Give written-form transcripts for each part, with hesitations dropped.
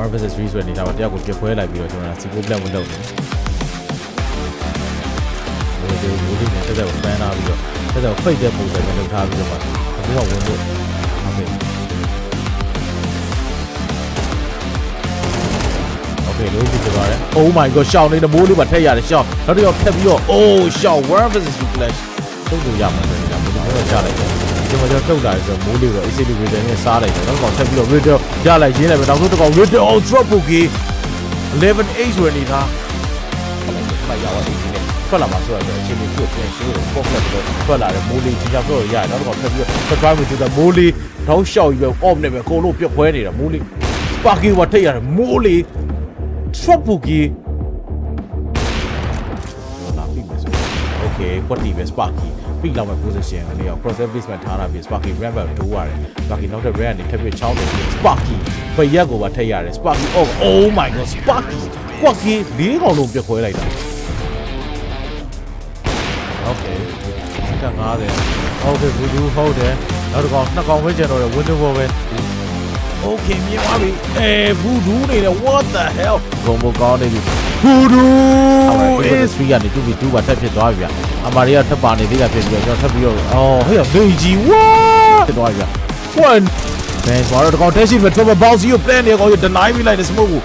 1 vs 3ဆိုတဲ့နေတာတယောက်ကိုပြပွဲလိုက်ပြီးတော့ကျွန်တော်စီကိုပလက်ဝင်လုပ်တယ်ဒီလိုမျိုးနဲ့တက်တက်ကိုပန်းလာပြီးတော့တက်တက်ကိုဖိတ်တဲ့ပုံစံနဲ့လုပ်ထားပြီးတော့မှအခုကဝင်လို့โอเคလို့ဖြစ်သွားတယ် Oh my god ရှောင်းနေတဲ့မိုးလေးပါထည့်ရတယ်ရှောင်းနောက်တစ်ယောက်ထပ်ပြီးတော့ Oh ရှောင်း 1 vs 2 clash တုံးလို့ရမှာလေဒါမျိုးတော့ကြားလိုက်တယ်ဒီမှာကျွန်တော်တုတ်လာတယ်ဆိုတော့မိုးလေးတော့ AC Riddle နဲ့စားလိုက်တယ်နောက်တစ်ကောင်ထပ်ပြီးတော့ Riddle ရလိုက်ရင်းလိုက်ပဲနောက်ဆုံးတစ်ကောင် Riddle Oh drop boogie 11-8ဆိုနေသားအဲ့ဒါမှရပါတယ်ဒီနေ့ထွက်လာမှာဆိုတော့အချိန်လေးကိုပြန်ရှိလို့ပေါ့ဖက်ပြီးတော့ထွက်လာတယ်မိုးလေးကြီးကြောက်တော့ရတယ်နောက်တစ်ကောင်ထပ်ပြီးတော့ surprise ကိုကြည့်တာမိုးလေးထောက်လျှောက်ပြီးတော့ off နဲ့ပဲအကုန်လုံးပြတ်ခွဲနေတာမိုးလေး Sparky ကထိတ်ရတယ်မိုးလေး drop boogie လာပြီမယ်ဆို Okay ကွက်တီပဲ Sparky ပြီးလောက်မဲ့ position ကနေရော cross service မှာထားတာပြီး Sparky ramp ပဲတိုးရတယ် Sparky နောက်ထပ် ramp ကနေထပ်ပြီးချောင်းတယ် Sparky ဘရက်ကိုပါထိတ်ရတယ် Sparky Oh my god Sparky ကွက်ကြီး၄កောင်လုံးပြတ်ခွဲလိုက်တာ Okay 50 Okay ဘူးဘူးဟုတ်တယ်နောက်တစ်ကောင်နှစ်ကောင်ပဲကျန်တော့တယ် window wall ပဲ Okay မြင်ပါပြီဘူးဒူးနေတယ် What the hell ဘုံဘကောင်းနေပြီဘူးဒူး is 3ကနေ 2v2 ပါထပ်ဖြစ်သွားပြီဗျအမာရီကထပ်ပါနေသေးတာဖြစ်ပြီးတော့ကျွန်တော်ထပ်ပြီးတော့ဟေ့မေဂျီ what ဖြစ်သွားပြီဗျ1 man ဆိုတော့တကောင်တက်ရှိမဲ့ trouble bounce ကို plan နေကောင် deny မိလိုက်တဲ့ smoke ကို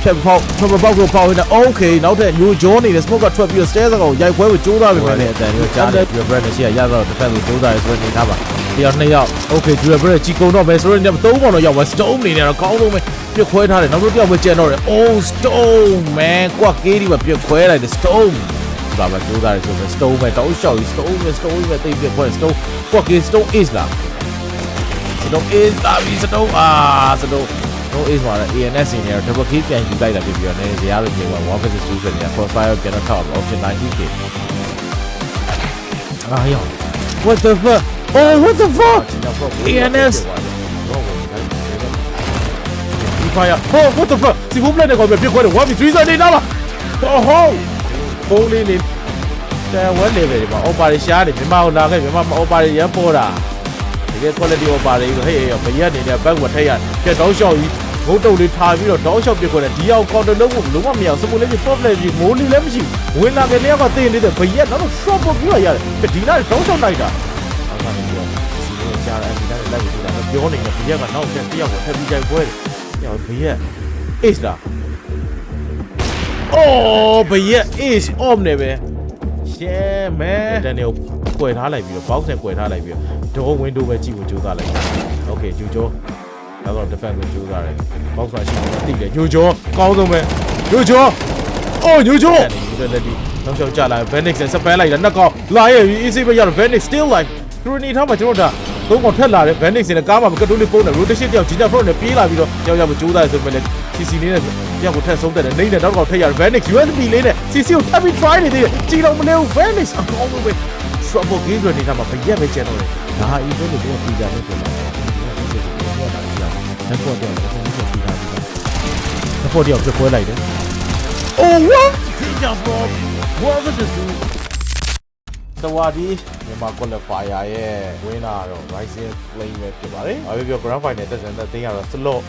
ဖြတ်ပေါက် trouble bounce ကိုပေါက်နေတာ Okay နောက်ထပ် new jaw နေတဲ့ smoke ကထွက်ပြီးတော့ stairs ကောင်ရိုက်ခွဲကိုကျိုးသွားပြီဗျနဲ့အတန်ကိုကြားတယ် Drew Brad နဲ့ရှိရတော့တစ်ဖက်ကိုကျိုးသွားတယ်ဆိုတော့နေထားပါတယောက်နှစ်ယောက် Okay Drew Brad ကြီးကုံတော့ပဲဆိုတော့3ကောင်တော့ရောက်ပါ Stone နေနေတော့ကောင်းဆုံးပဲပြတ်ခွဲထားတယ်နောက်တစ်ယောက်ပဲကျန်တော့တယ် Oh Stone man ကွက်ကေးဒီမှာပြတ်ခွဲလိုက်တယ် Stone ဘာပဲကျိုးသားတယ်ဆိုတော့ Stone ပဲတောက်လျှောက်ကြီး Stone ပဲတိတ်ပြတ်ခွဲ Stone ကွက်ကေး Stone is လား Stone is လာပြီ Stone Stone No is မှာ ANS နေတော့ double kill ပြန်ယူလိုက်တာဖြစ်ပြီးတော့နည်းနည်းဇရာလို့ပြောပါ1 vs 2ဆိုနေတာ crossfire ပြန်တော့ထောက် option 90k What the fuck Oh what the fuck ANS Fire Oh what the fuck စီဖုန်းပလက်နဲ့ကောင်ပြခွဲတယ် 1v3 ဆိုနေတာပါ Oh ဖုန်းလေးလေးတယ်ဝက် level တွေမှာ offer တွေရှားတယ်မြန်မာကိုလာခဲ့မြန်မာ offer တွေရမ်းပေါ်တာတကယ် quality offer တွေဟေးဘရက်နေနဲ့ဘက်ကိုထိတ်ရပြတ်တောင်းလျှောက်ကြီးဘုတ်တုတ်လေးထားပြီးတော့တောင်းလျှောက်ပြခွဲတယ်ဒီအောင် counter လုပ်ဖို့လုံးဝမရအောင်စပိုလေးကြီး top level ကြီးမိုးလီလည်းမရှိဘူးဝင်လာတဲ့နေရာကတင်နေတဲ့ဘရက်တော့ short ပို့ပြီးရတယ်ဒီလားတောင်းလျှောက်လိုက်တာအောက်ကနေပြီးတော့စီလေးကြားတယ်ဒီလားလိုက်ပြီးတာပြောနေတယ်ဘရက်ကနောက်ဆက်တယောက်ကိုထပ်ပြီးကြိုက်ပွဲတယ်ဘရက် ace လား Oh ဘရက် ace off နေပဲ Yeah man တန်နေကိုကွယ်ထားလိုက်ပြီးတော့ box နဲ့ကွယ်ထားလိုက်ပြီးတော့ door window ပဲကြည့်ဖို့ကြိုးစားလိုက် Okay ဂျူဂျိုနောက်တော့ defense ကိုကြိုးစားတယ် box မှာရှိနေတာသိတယ်ဂျူဂျိုကောင်းဆုံးပဲဂျူဂျို Oh ဂျူဂျိုလက်ဒီနောက်လျှောက်ကြလာ Venix နဲ့စပယ်လိုက်တာနှစ်ကောင်လာရဲ့ easy ပဲရတော့ Venix still like သူနေထားမှာကျွန်တော်သုံးကောင်ထက်လာတယ် Venix နဲ့ကားမှာကတိုးလေးပုံးတယ် rotation တယောက်ကြီးကြ front နဲ့ပြေးလာပြီးတော့ယောက်ယောက်မကြိုးစားရဆိုပေမဲ့ CC လေးနဲ့ယောက်ကိုထက်ဆုံးတက်တယ်နေနဲ့နောက်ကောင်ထက်ရတယ် Venix USB လေးနဲ့ CC ကိုထပ်ပြီး try နေသေးတယ်ကြည်တော့မလဲဘူး Venix အကောင်းဆုံးပဲ trouble game တွေနေတာမှာဘရက်ပဲကျန်တော့တယ်ဒါဟာ event ကိုတော့ပြီးကြတယ်ပြောတာနောက်တော့တော့ပြီးတာနောက်တော့တယောက်ပြပွဲလိုက်တယ် Oh what just bro what was this dude စဝါဒီမြန်မာ qualifier ရဲ့ winner တော့ Rising Flame ပဲဖြစ်ပါတယ်။ဘာပြော Grand Final တက်တဲ့တင်းကတော့ slot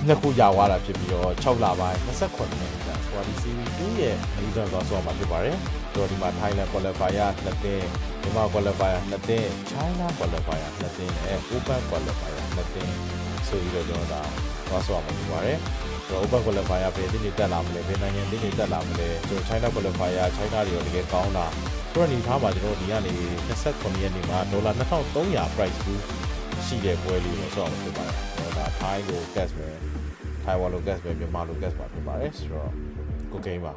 နှစ်ခုရသွားတာဖြစ်ပြီးတော့6လပိုင်း28နှစ်ကြာစဝါဒီ Series 2ရဲ့အီဗန်သွားဆော့မှာဖြစ်ပါတယ်။ဆိုတော့ဒီမှာ Thailand qualifier နှစ်တင်းမြန်မာ qualifier နှစ်တင်း China qualifier နှစ်တင်းနဲ့ Open qualifier နှစ်တင်းဆိုပြီးတော့ကျွန်တော်သွားဆော့မှာဖြစ်ပါတယ်။ Open qualifier ပဲဒီနေ့တက်လာမလဲဘယ်နိုင်ငံဒီနေ့တက်လာမလဲကျွန်တော် China qualifier China တွေရောတကယ်ကောင်းတာဆိုတော့ဒီထားမှာကျွန်တော်ဒီကနေ29ရက်နေ့မှာဒေါ်လာ2300 price pool ရှိတဲ့ပွဲလေးကိုဆော့အောင်ဖြစ်ပါတယ်။ဒါ Thai ကို gas ပဲ Taiwan လို gas ပဲမြန်မာလို gas ပါဖြစ်ပါတယ်ဆိုတော့ကိုကိန်းပါ